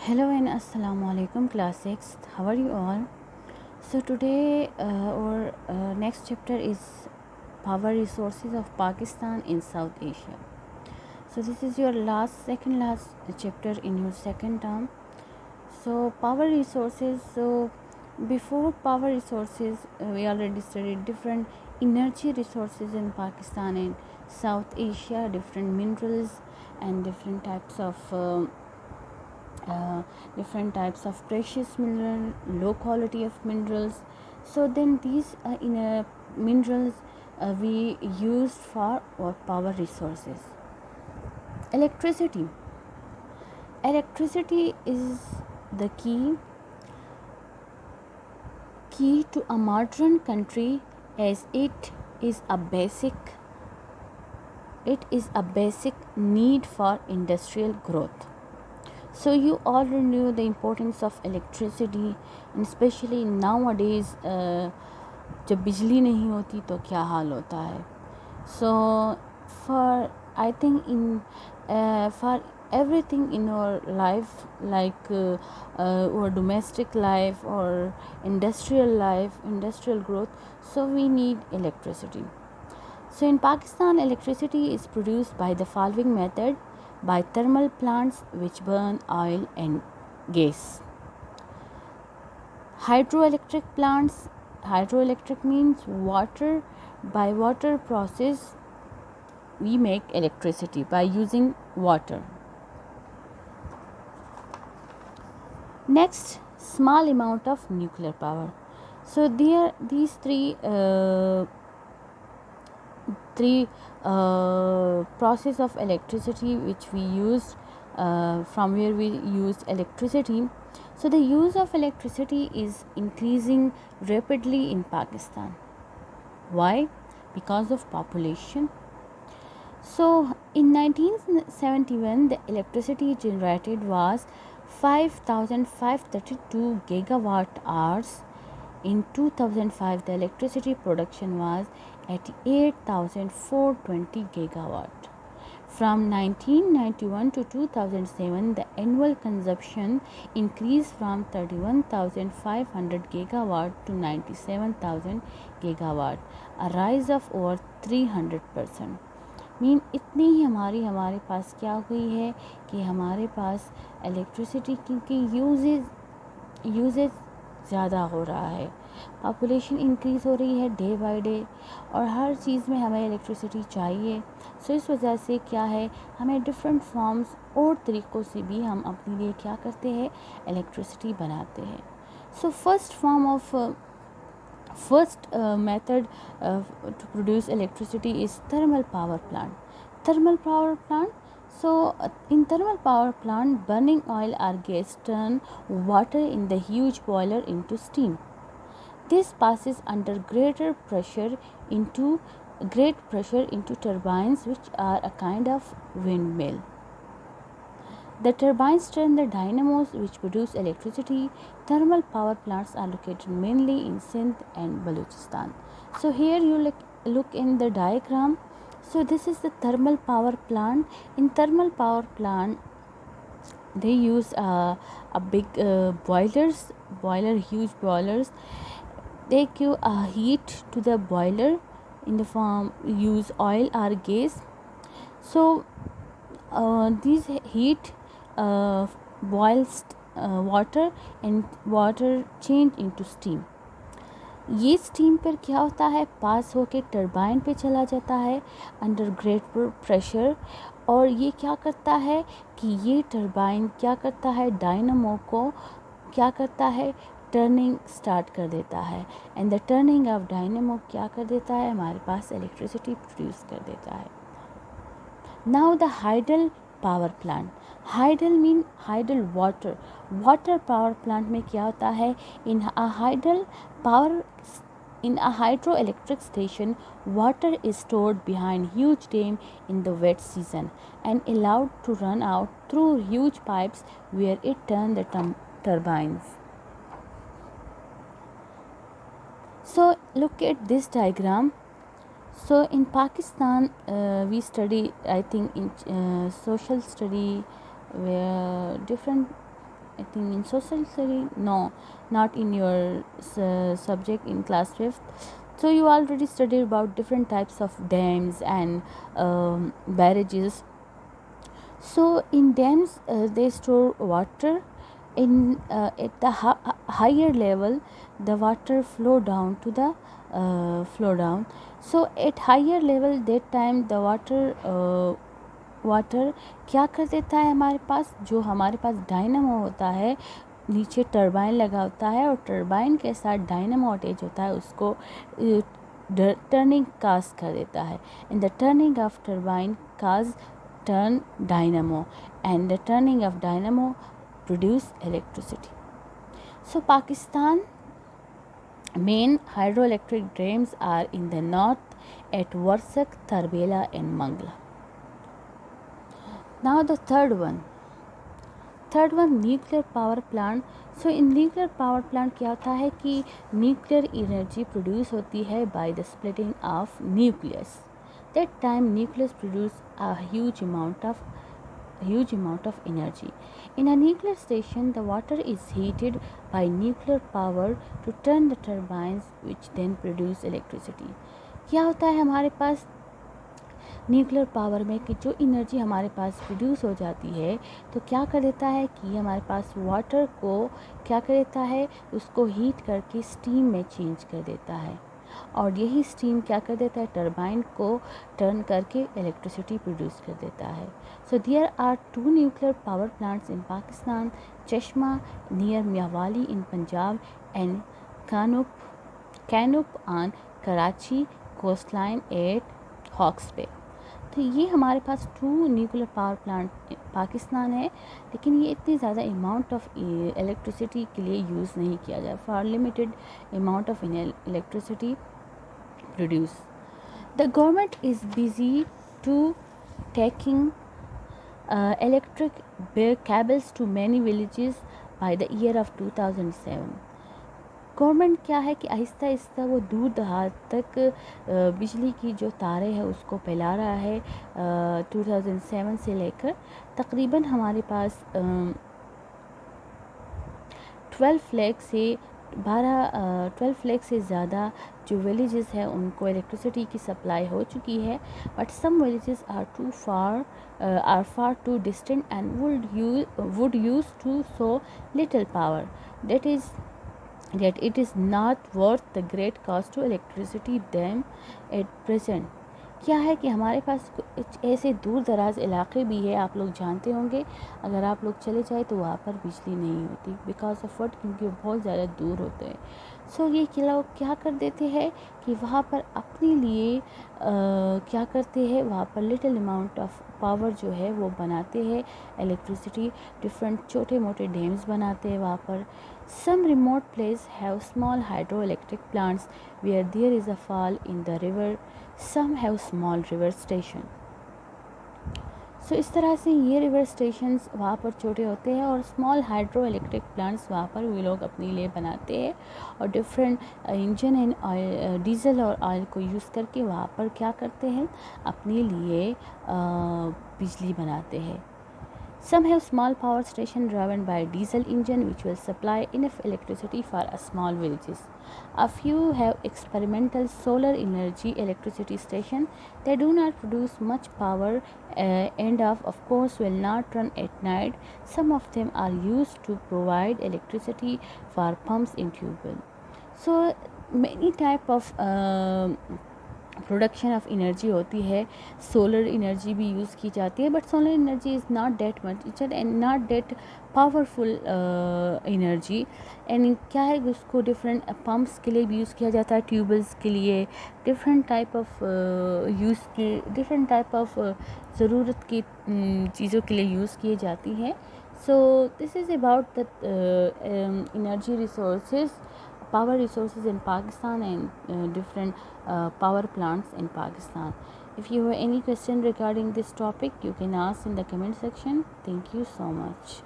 Hello and assalamu alaikum class 6th. How are you all? So today our next chapter is power resources of Pakistan in South Asia. So this is your second last chapter in your second term. So power resources. So before power resources, we already studied different energy resources in Pakistan and South Asia, different minerals and different types of precious mineral, low quality of minerals. So then these minerals we used for our power resources. Electricity. Electricity is the key to a modern country, as it is a basic need for industrial growth. So you already knew the importance of electricity, and especially nowadays जब बिजली नहीं होती तो क्या हाल होता है. So for I think for everything in our life, like our domestic life or industrial growth, so we need electricity. So in Pakistan, electricity is produced by the following method: by thermal plants which burn oil and gas. Hydroelectric plants. Hydroelectric means water. By water process we make electricity by using water. Next, small amount of nuclear power. So these three process of electricity which we used, from where we used electricity. So the use of electricity is increasing rapidly in Pakistan. Why? Because of population. So in 1971 the electricity generated was 5,532 gigawatt hours. In 2005 the electricity production was at 8,420 gigawatt. From 1991 to 2007 the annual consumption increased from 31,500 gigawatt to 97,000 gigawatt, a rise of over 300%. Mean इतनी ही हमारे पास क्या हुई है कि हमारे पास electricity क्योंकि usage ज़्यादा हो रहा है, पॉपुलेशन इंक्रीज़ हो रही है डे बाय डे और हर चीज़ में हमें इलेक्ट्रिसिटी चाहिए. सो इस वजह से क्या है, हमें डिफरेंट फॉर्म्स और तरीक़ों से भी हम अपने लिए क्या करते हैं, इलेक्ट्रिसिटी बनाते हैं. सो first method to produce electricity is thermal power plant. So in thermal power plant, burning oil or gas turn water in the huge boiler into steam. This passes under great pressure into turbines, which are a kind of windmill. The turbines turn the dynamos which produce electricity. Thermal power plants are located mainly in Sindh and Balochistan. So here you look in the diagram. So this is the thermal power plant. In thermal power plant they use a big huge boilers. They give a heat to the boiler in the form use oil or gas. So these heat boils water and water change into steam. ये steam पर क्या होता है, पास होके turbine पे चला जाता है अंडर ग्रेट प्रेशर, और ये क्या करता है कि ये टरबाइन क्या करता है, डायनामो को क्या करता है, टर्निंग स्टार्ट कर देता है. And the turning of dynamo क्या कर देता है, हमारे पास इलेक्ट्रिसिटी प्रोड्यूस कर देता है. Now the hydel power plant. Hydel mean hydel water power plant में क्या होता है, इन a hydroelectric station water is stored behind huge dam in the wet season and allowed to run out through huge pipes where it turn the turbines. So look at this diagram. So in Pakistan we study, I think in social study, where different I think in social study, no, not in your subject in class 5th. So you already studied about different types of dams and barrages. So in dams, they store water. In at the higher level, the water flow down to the flow down. So at higher level, that time the water क्या कर देता है, हमारे पास जो हमारे पास dynamo होता है, नीचे टरबाइन लगा होता है और टरबाइन के साथ डायनामो अटैच होता है, उसको टर्निंग काज कर देता है. In the turning of turbine cause turn dynamo, and the turning of dynamo produce electricity. So Pakistan main hydroelectric dams are in the north at Warsak, Tarbela and Mangla. Now the third one nuclear power plant. So in nuclear power plant क्या होता है कि nuclear energy produce होती है by the splitting of nucleus. That time nucleus produce a huge amount of energy. In a nuclear station, the water is heated by nuclear power to turn the turbines, which then produce electricity. क्या होता है हमारे पास nuclear power में कि जो energy हमारे पास produce हो जाती है, तो क्या कर देता है कि हमारे पास वाटर को क्या कर देता है, उसको हीट करके स्टीम में चेंज कर देता है, और यही स्टीम क्या कर देता है, टरबाइन को टर्न करके इलेक्ट्रिसिटी प्रोड्यूस कर देता है. So there are 2 nuclear power plants in Pakistan, Chashma near Mianwali in Punjab and KANUPP on Karachi coastline at Hawks Bay. तो ये हमारे पास 2 न्यूक्लियर पावर प्लांट पाकिस्तान है, लेकिन ये इतनी ज़्यादा अमाउंट ऑफ इलेक्ट्रिसिटी के लिए यूज़ नहीं किया जाए, for limited amount of electricity produce. The government is busy to taking electric cables to many villages by the year of 2007. Government क्या है कि आहिस्ता आहिस्ता वो दूर दराज तक बिजली की जो तारें हैं उसको फैला रहा है. 2007 से लेकर तकरीबन हमारे पास 12 लाख से ज़्यादा जो विलेजेस है उनको इलेक्ट्रिसिटी की सप्लाई हो चुकी है. But some villages are far too distant and would use to so little power that it is not worth the great cost to electricity them at present. क्या है कि हमारे पास ऐसे दूर दराज इलाके भी है, आप लोग जानते होंगे, अगर आप लोग चले जाए तो वहाँ पर बिजली नहीं होती बिकॉज ऑफ व्हाट, क्योंकि वो बहुत ज़्यादा दूर होते हैं. सो ये लोग क्या कर देते हैं कि वहाँ पर अपने लिए क्या करते हैं, वहाँ पर लिटिल अमाउंट ऑफ पावर जो है वो बनाते हैं, इलेक्ट्रिसिटी डिफरेंट छोटे मोटे डैम्स बनाते हैं वहाँ पर. Some remote places have small hydroelectric plants where there is a fall in the river. Some have small river station. So इस तरह से ये रिवर स्टेशंस वहाँ पर छोटे होते हैं और स्मॉल हाइड्रो इलेक्ट्रिक प्लांट्स वहाँ पर वे लोग अपने लिए बनाते हैं और different engine and oil, diesel और ऑयल को यूज़ करके वहाँ पर क्या करते हैं, अपने लिए बिजली बनाते हैं. Some have small power station driven by diesel engine which will supply enough electricity for a small villages. A few have experimental solar energy electricity station. They do not produce much power and of course will not run at night. Some of them are used to provide electricity for pumps in tubewell. So many type of production of energy होती है. Solar energy भी use की जाती है, but solar energy is not that much, it's not that powerful energy. And क्या है उसको different pumps के लिए भी यूज़ किया जाता है, ट्यूबवेल्स के लिए, different type of different type of ज़रूरत की चीज़ों के लिए यूज़ किए जाती हैं. So this is about the energy resources, power resources in Pakistan and different power plants in Pakistan. If you have any question regarding this topic, you can ask in the comment section. Thank you so much.